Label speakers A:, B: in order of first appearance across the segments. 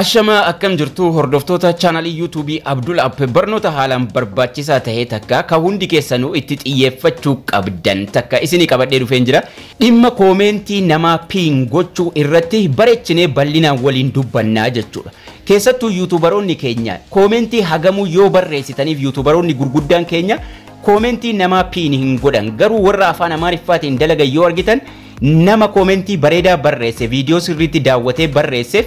A: Ashama akkam jirtu hordoftoota chaanalii YouTube Abdul App barnoota haalaan barbaachisaa ta'e takka ka hundi keessanuu itti xiyyeeffachuu qabdan takka isinii qabadhee dhufeen jira. Dhimma koomentii namaa pin gochuu irratti bareechinee bal'inaan waliin dubbannaa jechuudha. Keessattuu YouTuberoonni keenya koomentii hagamuu yoo barreessitaniif YouTuberoonni gurguddaan keenya koomentii namaa pin hin godhan garuu warra afaan Amaariffaatiin dalagan yoo argitan nama koomentii bareedaa barreesse viidiyoo sirriitti daawwatee barreesseef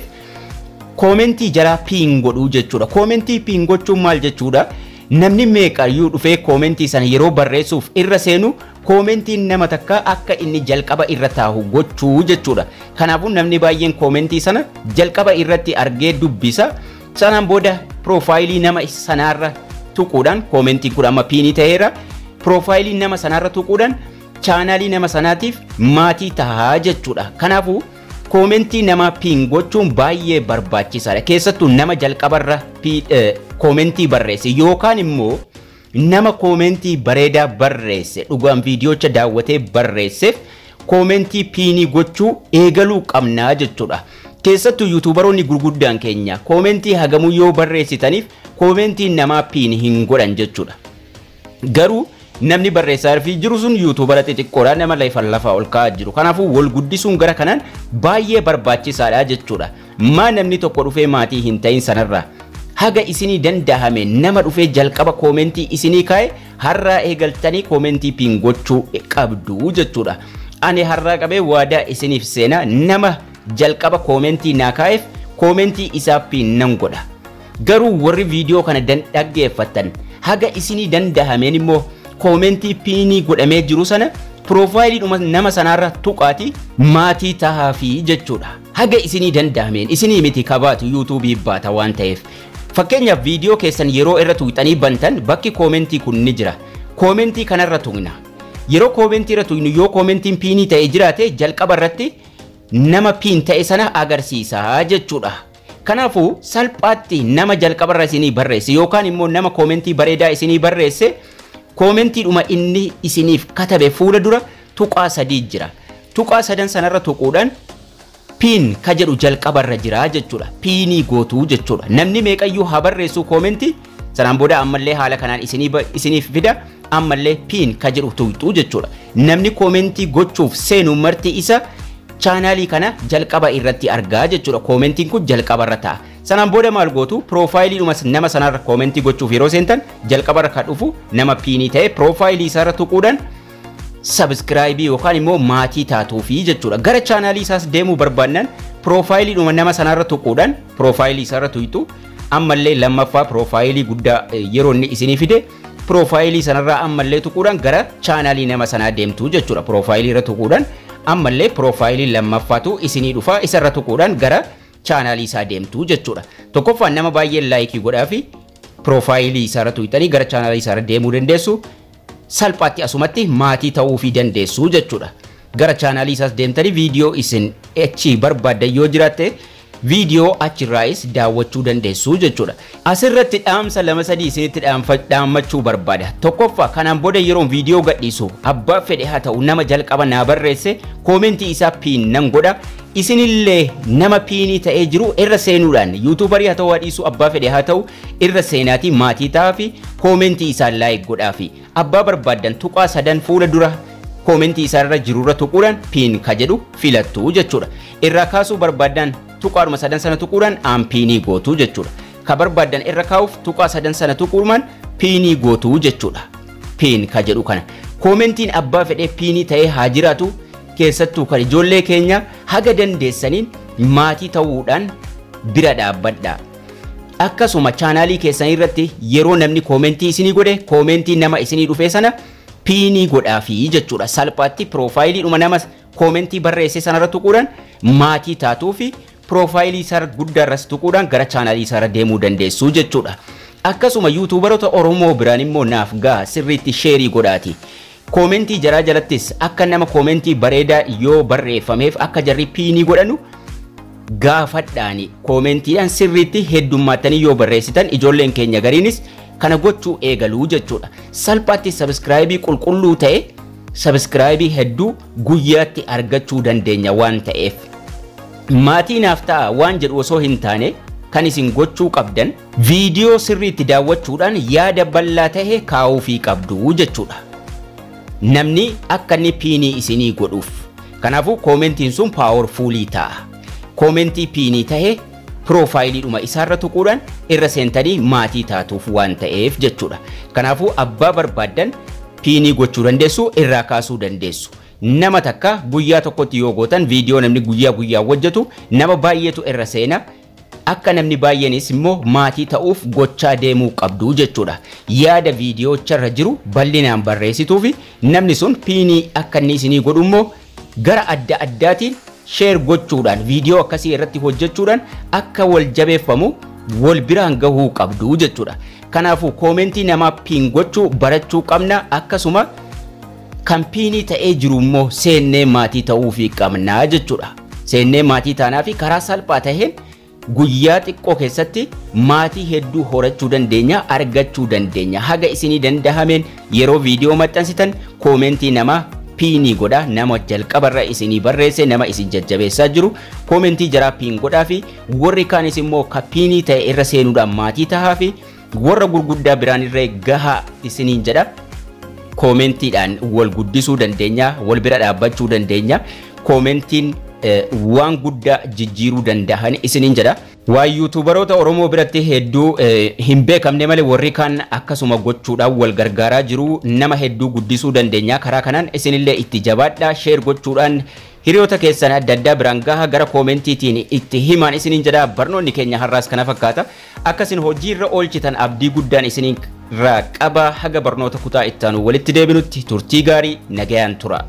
A: Komentii jala pin godhu jechuudha. Komentii pin gochuun maal jechuudha? Namni meeqayyuu dhufee komentii sana yeroo barreessuuf irra seenu komentiin nama takka akka inni jalqaba irra taa'u gochuu jechuudha. Kanaafuu namni baay'een komentii sana jalqaba irratti argee dubbisa. Sanaan booda profaayilii nama sanaarra tuquudhaan komentii kun amma pinii ta'eera. Profaayilii nama sanaarra tuquudhaan chaanaalii nama sanaatiif maatii ta'a jechuudha. Kanaafuu komentii nama pin gochuun baay'ee barbaachisaadha. Keessattuu nama jalqabarra komentii barreesse yookaan immoo nama komentii bareedaa barreesse dhugaan viidiyoocha daawwatee barreesseef komentii pinii gochuu eegaluu qabnaa jechuudha. Keessattuu YouTuberoonni gurguddaan keenya komentii hagamuu yoo barreessitaniif komentii nama pin hin godhan jechuudha. Garuu namni barreessaa fi jiru sun YouTubera xixiqqoodha nama lafa ol kaa'aa jiru. Kanaafuu wal guddisuun gara kanaan baay'ee barbaachisaadha jechuudha. Maa namni tokko dhufee maatii hin ta'in sanarraa haga isinii dandahame nama dhufee jalqaba komentii isinii kaa'e har'aa eegaltanii komentii pin gochuu qabdu jechuudha. Ani har'aa qabee waadaa isiniif seenaa nama jalqaba komentii naa kaa'eef komentii isaa pin nan godha. Garuu warri viidiyoo kana dhaggeeffatan haga isinii dandahameen immoo komentii pinii godhamee jiru sana profaayilii nama sanaarra tuqaati maatii tahaa fi jechuudha. Haga isinii dandahameen isinii miti kabaatu YouTube baata waan ta'eef. Fakkeenyaaf viidiyoo keessan yeroo irra tuqxanii bantan bakki komentii kun ni jira. Komentii kanarra tuqna. Yeroo komentii irra tuqnu yoo komentiin pinii ta'e jiraate jalqaba irratti nama pin ta'e sana agarsiisa jechuudha. Kanaafuu salphaatti nama jalqabarra isinii barreesse yookaan immoo nama komentii bareedaa isinii barreesse komentii dhuma inni isiniif katabe fuula dura tuqaa sadii jira. Tuqaa sadan sanarra tuquudhaan pin ka jedhu jalqabarra jira jechuudha. Pinii gootuu jechuudha. Namni meeqayyuu haa barreessu komentii sanaan booda ammallee haala kanaan isiniif fida ammallee pin ka jedhu tuqxuu jechuudha. Namni komentii gochuuf seenu marti isa chaanaalii kana jalqaba irratti argaa jechuudha. Komentiin kun jalqabarra ta'a. Sanaan booda maal gootu profaayilii nama sanarra komentii gochuuf yeroo seentan jalqabarra ka dhufu nama pinii ta'e profaayilii isaarra tuquudhaan subscribe yookaan immoo maatii taatuufi jechuudha. Gara chaanaalii isaas deemuu barbaannan profaayilii nama sanarra tuquudhaan profaayilii isaarra tuqxu ammallee lammaffaa profaayilii guddaa yeroo inni isinii fide profaayilii sanarraa ammallee tuquudhaan gara chaanaalii nama sanaa deemtu jechuudha. Profaayilii irra tuquudhaan ammallee profaayilii lammaffaatu isinii dhufa isarra tuquudhaan gara chaanaalii isaa deemtu jechuudha. Tokkoffaan nama baay'een laayikii godhaa fi profaayilii isaarra tuqxanii gara chaanaalii isaarra deemuu dandeessu. Salphaatti asumatti maatii ta'uu fi dandeessu jechuudha. Gara chaanaalii isaas deemtanii viidiyoo isin achi barbaaddan yoo jiraatte viidiyoo achirraayis daawwachuu dandeessu jechuudha. Asirratti dhaamsa lama sadii isinitti dhaammachuu barbaada. Tokkoffaa kanaan booda yeroon viidiyoo gadhiisu abbaa fedhe haa ta'u nama jalqaba naa barreesse komentii isaa pin nan godha. Isinillee nama pinii ta'ee jiru irra seenuudhaan YouTuberii haa ta'u dhiisu abbaa fedhe haa ta'u irra seenaatii maatii ta'aa fi komentii isaa laayik godhaa fi abbaa barbaaddan tuqaa sadan fuula dura komentii isaarra jirurra tuquudhaan pin ka jedhu filattu jechuudha. Irraa kaasuu barbaaddan tuqaadhuma sadan sana tuquudhaan aan pinii gootuu jechuudha. Ka barbaaddan irra kaa'uuf tuqaa sadan sana tuquudhaan pinii gootuu jechuudha. Pin ka jedhu kana komentiin abbaa fedhe pinii ta'ee haa jiraatu. Keessattuu kan ijoollee keenya haga dandeessaniin maatii ta'uudhaan bira dhaabbadha. Akkasuma chaanaalii keessan irratti yeroo namni komentii isinii godhe komentii nama isinii dhufe sana pinii godhaafi jechuudha. Salphaatti profaayilii nama komentii barreesse sanarra tuquudhaan maatii taatuu fi profaayilii isaa guddaarras tuquudhaan gara chaanaalii isaarra deemuu dandeessu jechuudha. Akkasuma YouTuberoota Oromoo biraan immoo naaf gaha sirriitti sheerii godhaati. Komentii jaraa jalattis akka nama komentii bareedaa yoo barreeffameef akka jarri pinii godhanu gaafadhaani. Komentiidhaan sirriitti heddummaatanii yoo barreessitan ijoolleen keenya gariinis kana gochuu eegaluu jechuudha. Salphaatti subscribe qulqulluu ta'e subscribe hedduu guyyaatti argachuu dandeenya waan ta'eef maatii naaf ta'a waan jedhu osoo hin taane kan isin gochuu qabdan viidiyoo sirriitti daawwachuudhaan yaada bal'aa ta'e kaa'uufii qabdu jechuudha. Namni akka inni piinii isinii godhuuf. Kanaafuu koomentiin sun powerfulii ta'a. Koomentii piinii ta'e profaayiliidhuma isaarra tuquudhaan irra seentanii maatii taatuuf waan ta'eef jechuudha. Kanaafuu abbaa barbaadan piinii gochuu dandeessu, irraa kaasuu dandeessu. Nama takka guyyaa tokkotti yoo gootan viidiyoo namni guyyaa hojjetu nama baay'eetu irra seena. Akka namni baay'eenis immoo maatii ta'uuf gochaa deemuu qabdu jechuudha. Yaada viidiyoocha jiru bal'inaan barreessituu fi namni sun piinii akka inni isinii godhu immoo gara adda addaatiin share gochuudhaan viidiyoo akkasii irratti hojjechuudhaan akka wal jabeeffamu wal biraan gahuu qabdu jechuudha. Kanaafuu koomentii namaa piin gochuu barachuu qabna, akkasuma kan piinii ta'ee jiru immoo seennee maatii ta'uufii qabna jechuudha. Seennee maatii taanaa fi karaa salphaa ta'een guyyaa xiqqoo keessatti maatii hedduu horachuu dandeenya, argachuu dandeenya. Haga isinii dandahameen yeroo viidiyoo maxxansitan koomentii namaa piinii godha, nama jalqabarra isinii barreesse, nama isin jajjabeessaa jiru koomentii jaraa piin godhaa fi warri kaanis immoo ka piinii ta'e irra seenuudhaan maatii tahaa fi warra gurguddaa biraan irra gahaa isiniin jedha. Koomentiidhaan wal guddisuu dandeenya, wal bira dhaabbachuu dandeenya. Koomentiin waan guddaa jijjiiruu danda'an isiniin jedha. Waa yuutuubaroota Oromoo biratti hedduu hin beekamne malee warri kaan akkasuma gochuudhaan wal gargaaraa jiru. Nama hedduu guddisuu dandeenya. Karaa kanaan isinillee itti jabaadhaa, share gochuudhaan hiriyoota keessan adda addaa biraan gaha gara koomentiitiin itti himaan isiniin jedha. Barnoonni keenya har'aas kana fakkaata. Akkasin hojii irra oolchitan abdii guddaan isiniin irraa qaba. Haga barnoota kutaa itti aanu walitti deebinutti turtii gaarii nagayaan tura.